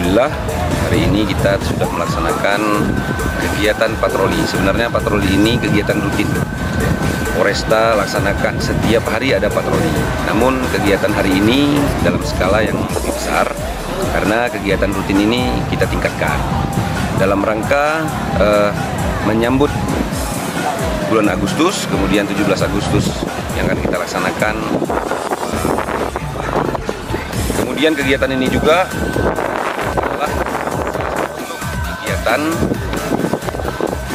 Alhamdulillah hari ini kita sudah melaksanakan kegiatan patroli. Sebenarnya patroli ini kegiatan rutin. Polresta laksanakan setiap hari ada patroli. Namun kegiatan hari ini dalam skala yang lebih besar karena kegiatan rutin ini kita tingkatkan dalam rangka menyambut bulan Agustus, kemudian 17 Agustus yang akan kita laksanakan. Kemudian kegiatan ini juga adalah kegiatan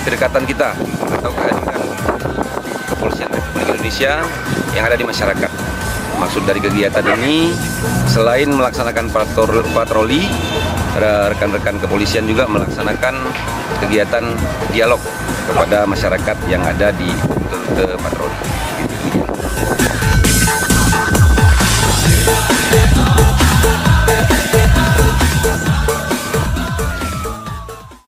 kedekatan kita atau kehadiran Kepolisian Republik Indonesia yang ada di masyarakat. Maksud dari kegiatan ini, selain melaksanakan patroli, rekan-rekan kepolisian juga melaksanakan kegiatan dialog kepada masyarakat yang ada di rute patroli.